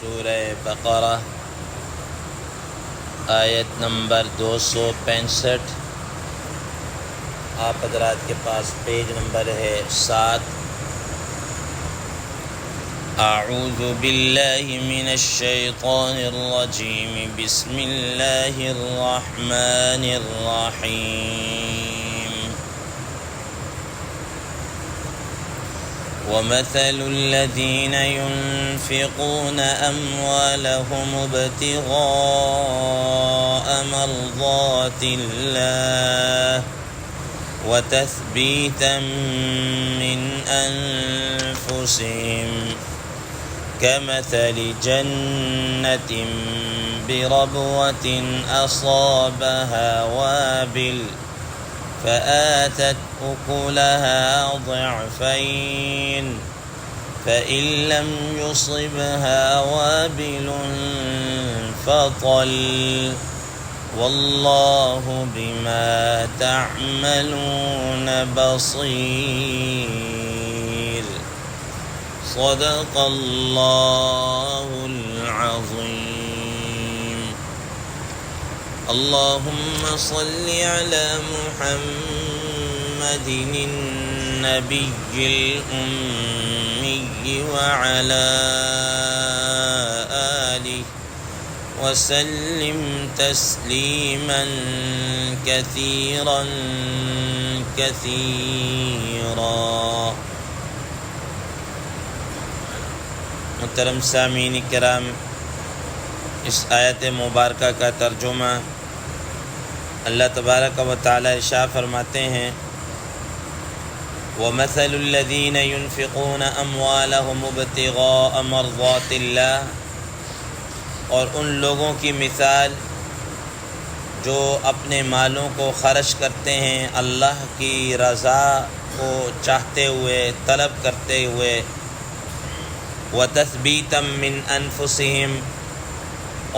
سورہ بقرہ آیت نمبر 265۔ آپ حضرات کے پاس پیج نمبر ہے 7۔ اعوذ باللہ من الشیطان الرجیم، بسم اللہ الرحمن الرحیم۔ ومثل الذين ينفقون أموالهم ابتغاء مرضات الله وتثبيتا من أنفسهم كمثل جنة بربوة أصابها وابل فآتت أكلها ضعفين فإن لم يصبها وابل فطل والله بما تعملون بصير۔ صدق الله العظيم۔ اللهم صل على محمد النبي الأمي وعلى آله وسلم تسليما كثيرا كثيرا۔ محترم سامعین کرام، اس آیت مبارکہ کا ترجمہ اللہ تبارک و تعالی ارشاد فرماتے ہیں، وَمَثَلُ الَّذِينَ يُنْفِقُونَ أَمْوَالَهُمُ ابْتِغَاءَ مَرْضَاتِ اللَّهِ، اور ان لوگوں کی مثال جو اپنے مالوں کو خرچ کرتے ہیں اللہ کی رضا کو چاہتے ہوئے، طلب کرتے ہوئے، وَتَثْبِيتًا مِّنْ أَنفُسِهِمْ،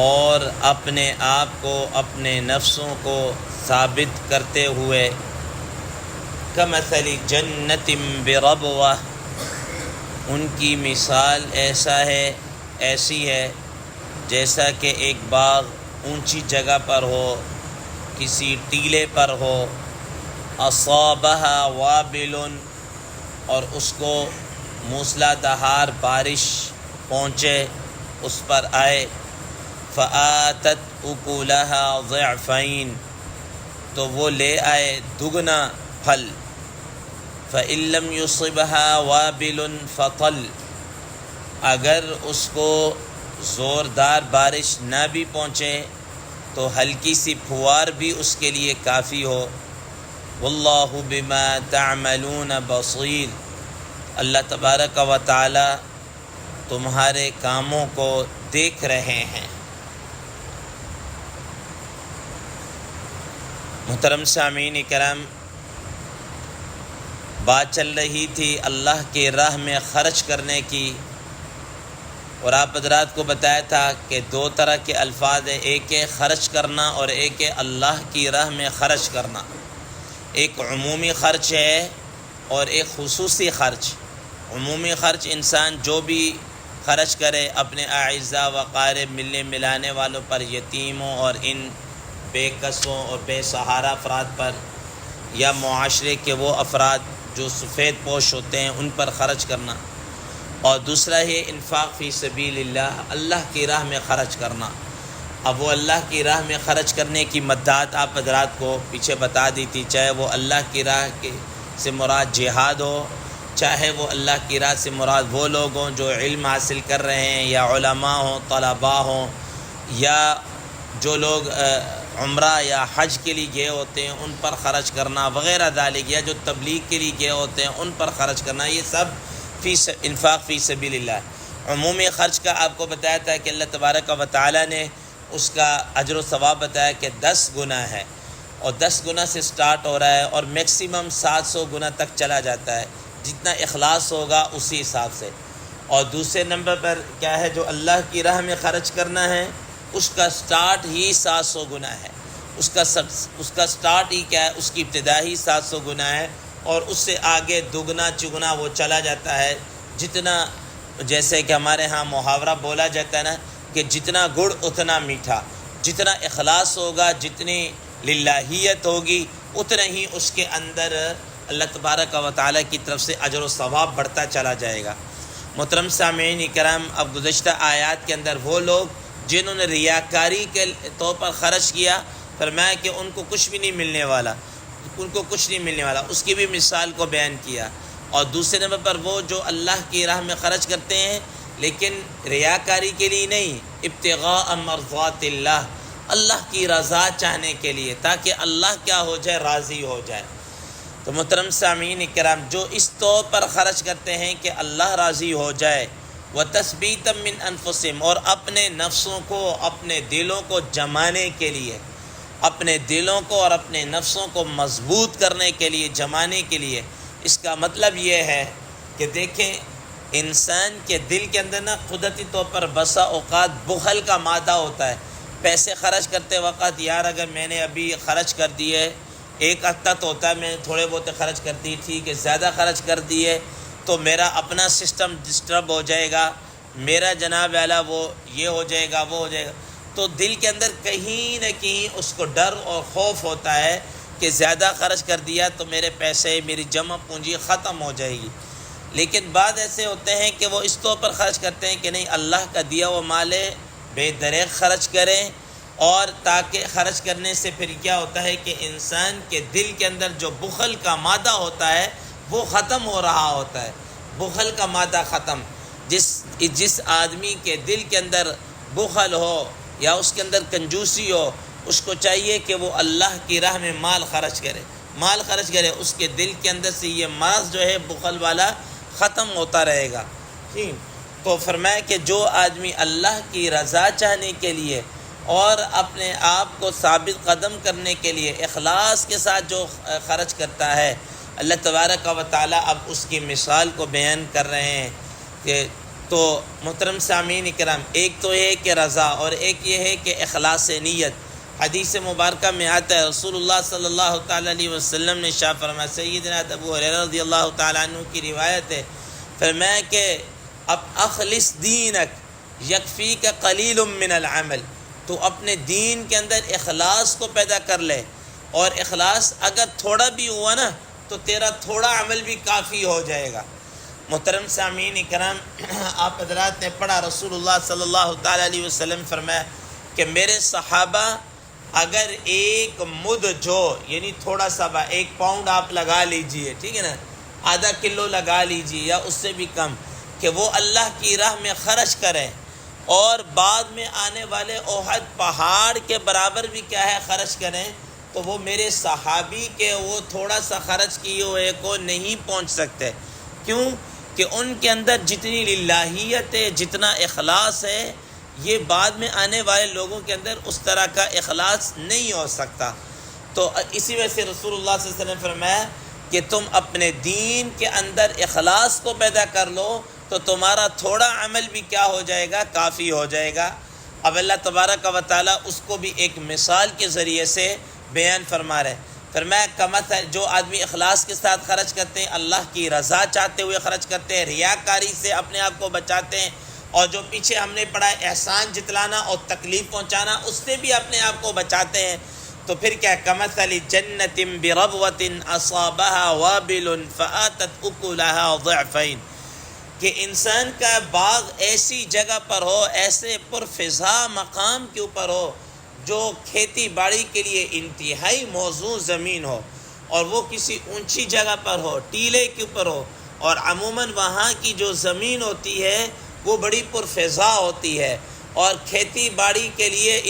اور اپنے آپ کو، اپنے نفسوں کو ثابت کرتے ہوئے، کمثل جنت بربوہ، ان کی مثال ایسی ہے جیسا کہ ایک باغ اونچی جگہ پر ہو، کسی ٹیلے پر ہو، اصابہا وابل، اور اس کو موسلا دھار بارش پہنچے، اس پر آئے، فآتت اکلہا ضعفین، تو وہ لے آئے دگنا پھل، فإن لم يصبها وابل فطل، اگر اس کو زوردار بارش نہ بھی پہنچے تو ہلکی سی پھوار بھی اس کے لیے کافی ہو۔ واللہ بما تعملون بصیر، اللہ تبارک و تعالی تمہارے کاموں کو دیکھ رہے ہیں۔ محترم سامعین کرام، بات چل رہی تھی اللہ کی راہ میں خرچ کرنے کی، اور آپ حضرات کو بتایا تھا کہ دو طرح کے الفاظ ہیں، ایک ہے خرچ کرنا اور ایک ہے اللہ کی راہ میں خرچ کرنا۔ ایک عمومی خرچ ہے اور ایک خصوصی خرچ۔ عمومی خرچ انسان جو بھی خرچ کرے اپنے اعزاء و اقارب، ملنے ملانے والوں پر، یتیموں اور ان بے کسوں اور بے سہارا افراد پر، یا معاشرے کے وہ افراد جو سفید پوش ہوتے ہیں ان پر خرچ کرنا، اور دوسرا ہے انفاق فی سبیل اللہ، اللہ کی راہ میں خرچ کرنا۔ اب وہ اللہ کی راہ میں خرچ کرنے کی مدت آپ حضرات کو پیچھے بتا دی تھی، چاہے وہ اللہ کی راہ سے مراد جہاد ہو، چاہے وہ اللہ کی راہ سے مراد وہ لوگ ہوں جو علم حاصل کر رہے ہیں، یا علماء ہوں، طلباء ہوں، یا جو لوگ عمرہ یا حج کے لیے گئے ہوتے ہیں ان پر خرچ کرنا وغیرہ ذالک، یا جو تبلیغ کے لیے گئے ہوتے ہیں ان پر خرچ کرنا، یہ سب انفاق فی سبیل اللہ۔ عمومی خرچ کا آپ کو بتایا تھا کہ اللہ تبارک و تعالی نے اس کا اجر و ثواب بتایا کہ 10 گنا ہے، اور 10 گنا سے سٹارٹ ہو رہا ہے اور میکسیمم 700 گنا تک چلا جاتا ہے، جتنا اخلاص ہوگا اسی حساب سے۔ اور دوسرے نمبر پر کیا ہے، جو اللہ کی راہ میں خرچ کرنا ہے اس کا سٹارٹ ہی 700 گنا ہے، اس کا سٹارٹ ہی کیا ہے، اس کی ابتدا ہی 700 گنا ہے، اور اس سے آگے دگنا چگنا وہ چلا جاتا ہے، جتنا جیسے کہ ہمارے ہاں محاورہ بولا جاتا ہے نا کہ جتنا گڑ اتنا میٹھا، جتنا اخلاص ہوگا، جتنی للہیت ہوگی، اتنا ہی اس کے اندر اللہ تبارک و تعالیٰ کی طرف سے اجر و ثواب بڑھتا چلا جائے گا۔ محترم سامعین اکرام، اب گزشتہ آیات کے اندر وہ لوگ جنہوں نے ریاکاری کے طور پر خرچ کیا، فرمایا کہ ان کو کچھ بھی نہیں ملنے والا، ان کو کچھ نہیں ملنے والا، اس کی بھی مثال کو بیان کیا۔ اور دوسرے نمبر پر وہ جو اللہ کی راہ میں خرچ کرتے ہیں لیکن ریاکاری کے لیے نہیں، ابتغاء مرضات اللہ، اللہ کی رضا چاہنے کے لیے، تاکہ اللہ کیا ہو جائے، راضی ہو جائے۔ تو محترم سامعین اکرام، جو اس طور پر خرچ کرتے ہیں کہ اللہ راضی ہو جائے، وَتَثْبِيتًا مِّنْ أَنفُسِهِمْ، اور اپنے نفسوں کو، اپنے دلوں کو جمانے کے لیے، اپنے دلوں کو اور اپنے نفسوں کو مضبوط کرنے کے لیے، جمانے کے لیے۔ اس کا مطلب یہ ہے کہ دیکھیں انسان کے دل کے اندر نا قدرتی طور پر بسا اوقات بخل کا مادہ ہوتا ہے۔ پیسے خرچ کرتے وقت یار اگر میں نے ابھی خرچ کر دیے، ایک ہفتہ تو ہوتا ہے میں نے تھوڑے بہت خرچ کر دی، ٹھیک ہے، زیادہ خرچ کر دیے تو میرا اپنا سسٹم ڈسٹرب ہو جائے گا، میرا جناب اعلیٰ وہ یہ ہو جائے گا، وہ ہو جائے گا، تو دل کے اندر کہیں نہ کہیں اس کو ڈر اور خوف ہوتا ہے کہ زیادہ خرچ کر دیا تو میرے پیسے، میری جمع پونجی ختم ہو جائے گی۔ لیکن بعض ایسے ہوتے ہیں کہ وہ اس طور پر خرچ کرتے ہیں کہ نہیں، اللہ کا دیا وہ مال ہے، بے دریغ خرچ کریں، اور تاکہ خرچ کرنے سے پھر کیا ہوتا ہے کہ انسان کے دل کے اندر جو بخل کا مادہ ہوتا ہے وہ ختم ہو رہا ہوتا ہے، بخل کا مادہ ختم۔ جس آدمی کے دل کے اندر بخل ہو یا اس کے اندر کنجوسی ہو، اس کو چاہیے کہ وہ اللہ کی راہ میں مال خرچ کرے، اس کے دل کے اندر سے یہ مرض جو ہے بخل والا ختم ہوتا رہے گا۔ ٹھیک، تو فرمایا کہ جو آدمی اللہ کی رضا چاہنے کے لیے اور اپنے آپ کو ثابت قدم کرنے کے لیے اخلاص کے ساتھ جو خرچ کرتا ہے، اللہ تبارک و تعالیٰ اب اس کی مثال کو بیان کر رہے ہیں کہ تو محترم سامعین اکرام، ایک تو یہ ہے کہ رضا، اور ایک یہ ہے کہ اخلاص نیت۔ حدیث مبارکہ میں آتا ہے، رسول اللہ صلی اللہ تعالیٰ علیہ وسلم نے ارشاد فرمایا، سیدنا ابو ہریرہ رضی اللہ تعالیٰ عنہ کی روایت ہے، فرمایا کہ اب اخلص دینک یکفیک قلیل من العمل، تو اپنے دین کے اندر اخلاص کو پیدا کر لے، اور اخلاص اگر تھوڑا بھی ہوا نا تو تیرا تھوڑا عمل بھی کافی ہو جائے گا۔ محترم سامعین اکرام، آپ حضرات نے پڑھا، رسول اللہ صلی اللہ تعالیٰ علیہ وسلم فرمایا کہ میرے صحابہ اگر ایک مد جو یعنی تھوڑا سا 1 پاؤنڈ آپ لگا لیجئے، ٹھیک ہے نا، آدھا کلو لگا لیجئے یا اس سے بھی کم، کہ وہ اللہ کی راہ میں خرچ کریں، اور بعد میں آنے والے احد پہاڑ کے برابر بھی کیا ہے خرچ کریں، تو وہ میرے صحابی کے وہ تھوڑا سا خرچ کیے ہوئے کو نہیں پہنچ سکتے۔ کیوں؟ کہ ان کے اندر جتنی للہیت ہے، جتنا اخلاص ہے، یہ بعد میں آنے والے لوگوں کے اندر اس طرح کا اخلاص نہیں ہو سکتا۔ تو اسی وجہ سے رسول اللہ صلی اللہ علیہ وسلم نے فرمایا کہ تم اپنے دین کے اندر اخلاص کو پیدا کر لو تو تمہارا تھوڑا عمل بھی کیا ہو جائے گا، کافی ہو جائے گا۔ اب اللہ تبارک و تعالیٰ اس کو بھی ایک مثال کے ذریعے سے بیان فرما رہے، فرمایا کمثل، جو آدمی اخلاص کے ساتھ خرچ کرتے ہیں، اللہ کی رضا چاہتے ہوئے خرچ کرتے ہیں، ریاکاری سے اپنے آپ کو بچاتے ہیں، اور جو پیچھے ہم نے پڑھا ہے احسان جتلانا اور تکلیف پہنچانا، اس سے بھی اپنے آپ کو بچاتے ہیں، تو پھر کیا، کمثل جنت بربوۃ اصابها وابل فآتت اکلها ضعفین، کہ انسان کا باغ ایسی جگہ پر ہو، ایسے پرفضا مقام کے اوپر ہو جو کھیتی باڑی کے لیے انتہائی موزوں زمین ہو، اور وہ کسی اونچی جگہ پر ہو، ٹیلے کے اوپر ہو، اور عموماً وہاں کی جو زمین ہوتی ہے وہ بڑی پرفضا ہوتی ہے، اور کھیتی باڑی کے لیے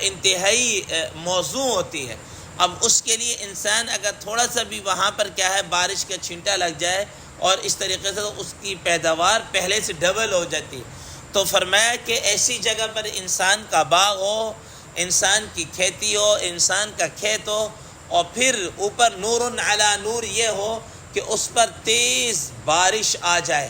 انتہائی موزوں ہوتی ہے۔ اب اس کے لیے انسان اگر تھوڑا سا بھی وہاں پر کیا ہے بارش کا چھینٹا لگ جائے، اور اس طریقے سے تو اس کی پیداوار پہلے سے ڈبل ہو جاتی ہے۔ تو فرمایا کہ ایسی جگہ پر انسان کا باغ ہو، انسان کی کھیتی ہو، انسان کا کھیت ہو، اور پھر اوپر نور علی نور یہ ہو کہ اس پر تیز بارش آ جائے،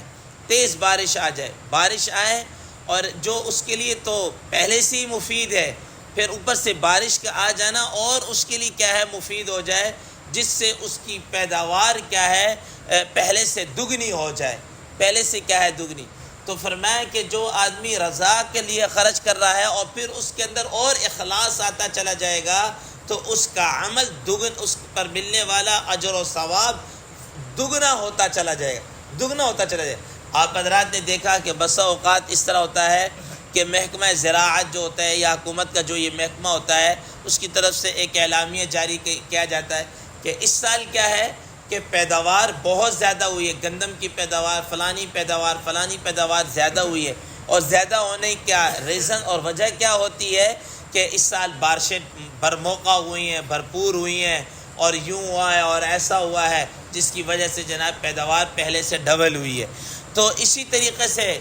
بارش آئے، اور جو اس کے لیے تو پہلے سے ہی مفید ہے، پھر اوپر سے بارش کا آ جانا اور اس کے لیے کیا ہے مفید ہو جائے، جس سے اس کی پیداوار کیا ہے پہلے سے دگنی ہو جائے۔ پہلے سے کیا ہے دگنی۔ تو فرمایا کہ جو آدمی رضا کے لیے خرچ کر رہا ہے اور پھر اس کے اندر اور اخلاص آتا چلا جائے گا تو اس کا عمل دگن، اس پر ملنے والا اجر و ثواب دگنا ہوتا چلا جائے گا، دگنا ہوتا چلا جائے گا۔ آپ حضرات نے دیکھا کہ بسا اوقات اس طرح ہوتا ہے کہ محکمہ زراعت جو ہوتا ہے یا حکومت کا جو یہ محکمہ ہوتا ہے اس کی طرف سے ایک اعلامیہ جاری کیا جاتا ہے کہ اس سال کیا ہے کہ پیداوار بہت زیادہ ہوئی ہے، گندم کی پیداوار، فلانی پیداوار زیادہ ہوئی ہے، اور زیادہ ہونے کا ریزن اور وجہ کیا ہوتی ہے کہ اس سال بارشیں برموقع ہوئی ہیں، بھرپور ہوئی ہیں، اور یوں ہوا ہے اور ایسا ہوا ہے جس کی وجہ سے جناب پیداوار پہلے سے ڈبل ہوئی ہے۔ تو اسی طریقے سے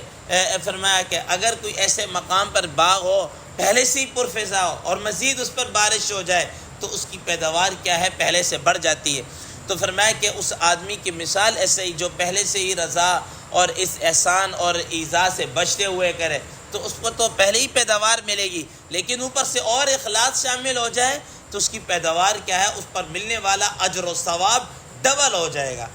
فرمایا کہ اگر کوئی ایسے مقام پر باغ ہو پہلے سے ہی پرفضا ہو اور مزید اس پر بارش ہو جائے تو اس کی پیداوار کیا ہے پہلے سے بڑھ جاتی ہے۔ تو فرمایا کہ اس آدمی کی مثال ایسے ہی جو پہلے سے ہی رضا اور اس احسان اور ایذا سے بچتے ہوئے کرے تو اس کو تو پہلے ہی پیداوار ملے گی، لیکن اوپر سے اور اخلاص شامل ہو جائے تو اس کی پیداوار کیا ہے، اس پر ملنے والا اجر و ثواب ڈبل ہو جائے گا۔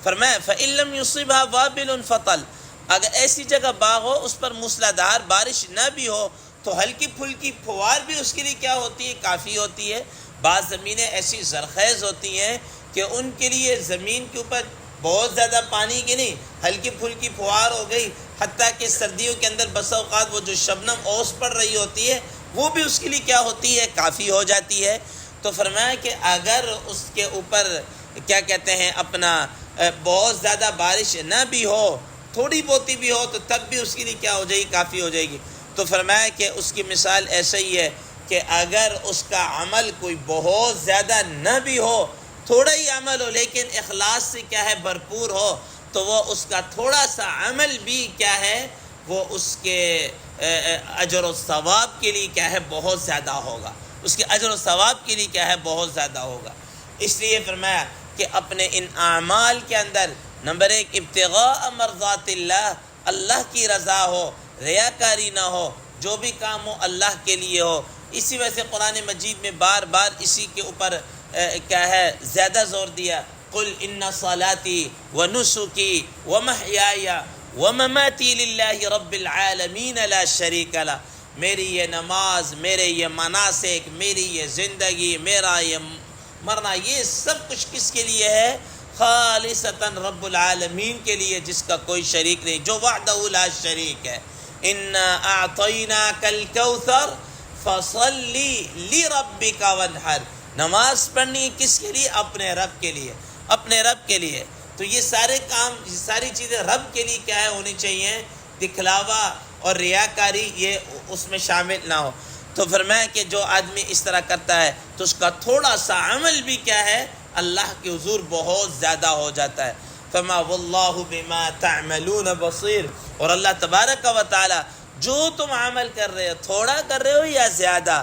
فرمایا فَإِن لَّمْ يُصِبْهَا وَابِلٌ فَطَلٌ، اگر ایسی جگہ باغ ہو اس پر موسلادھار بارش نہ بھی ہو تو ہلکی پھلکی پھوار بھی اس کے لیے کیا ہوتی ہے، کافی ہوتی ہے۔ بعض زمینیں ایسی زرخیز ہوتی ہیں کہ ان کے لیے زمین کے اوپر بہت زیادہ پانی کی نہیں، ہلکی پھلکی پھوار ہو گئی، حتیٰ کہ سردیوں کے اندر بسا اوقات وہ جو شبنم اوس پڑ رہی ہوتی ہے وہ بھی اس کے لیے کیا ہوتی ہے، کافی ہو جاتی ہے۔ تو فرمایا کہ اگر اس کے اوپر کیا کہتے ہیں اپنا بہت زیادہ بارش نہ بھی ہو، تھوڑی بہت بھی ہو تو تب بھی اس کے لیے کیا ہو جائے گی، کافی ہو جائے گی۔ تو فرمایا کہ اس کی مثال ایسے ہی ہے کہ اگر اس کا عمل کوئی بہت زیادہ نہ بھی ہو، تھوڑا ہی عمل ہو لیکن اخلاص سے کیا ہے بھرپور ہو، تو وہ اس کا تھوڑا سا عمل بھی کیا ہے وہ اس کے اجر و ثواب کے لیے کیا ہے بہت زیادہ ہوگا، اس کے اجر و ثواب کے لیے کیا ہے بہت زیادہ ہوگا۔ اس لیے فرمایا کہ اپنے ان اعمال کے اندر نمبر 1 ابتغاء مرضات اللہ، اللہ کی رضا ہو، ریاکاری نہ ہو، جو بھی کام ہو اللہ کے لیے ہو۔ اسی وجہ سے قرآن مجید میں بار بار اسی کے اوپر کیا ہے زیادہ زور دیا، قل ان صلاتی ونسکی ومحیای ومماتی للہ رب العالمین لا شریک لہ، میری یہ نماز، میرے یہ مناسک، میری یہ زندگی، میرا یہ مرنا، یہ سب کچھ کس کے لیے ہے؟ خالصتاً رب العالمین کے لیے، جس کا کوئی شریک نہیں، جو وحدہ لا شریک ہے۔ انا اعطیناک الکوثر فصلی لربک وانحر، نماز پڑھنی ہے کس کے لیے؟ اپنے رب کے لیے، اپنے رب کے لیے۔ تو یہ سارے کام، یہ ساری چیزیں رب کے لیے کیا ہے ہونی چاہیے، دکھلاوا اور ریاکاری یہ اس میں شامل نہ ہو۔ تو فرمایا کہ جو آدمی اس طرح کرتا ہے تو اس کا تھوڑا سا عمل بھی کیا ہے اللہ کے حضور بہت زیادہ ہو جاتا ہے۔ فما واللہ بما تعملون بصیر، اور اللہ تبارک و تعالی جو تم عمل کر رہے ہو، تھوڑا کر رہے ہو یا زیادہ،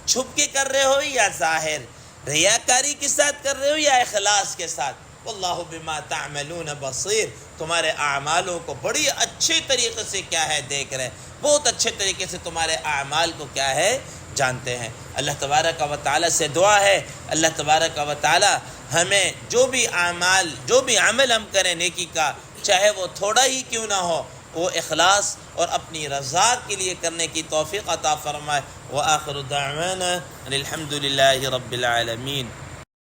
چھپ کے کر رہے ہو یا ظاہر، ریاکاری کے ساتھ کر رہے ہو یا اخلاص کے ساتھ، واللہ بما تعملون بصیر، تمہارے اعمالوں کو بڑی اچھے طریقے سے کیا ہے دیکھ رہے ہیں، بہت اچھے طریقے سے تمہارے اعمال کو کیا ہے جانتے ہیں۔ اللہ تبارک و تعالی سے دعا ہے اللہ تبارک و تعالی ہمیں جو بھی اعمال، جو بھی عمل ہم کریں نیکی کا، چاہے وہ تھوڑا ہی کیوں نہ ہو، وہ اخلاص اور اپنی رضا کے لیے کرنے کی توفیق عطا فرمائے۔ وآخر دعوانا الحمد للہ رب العالمین۔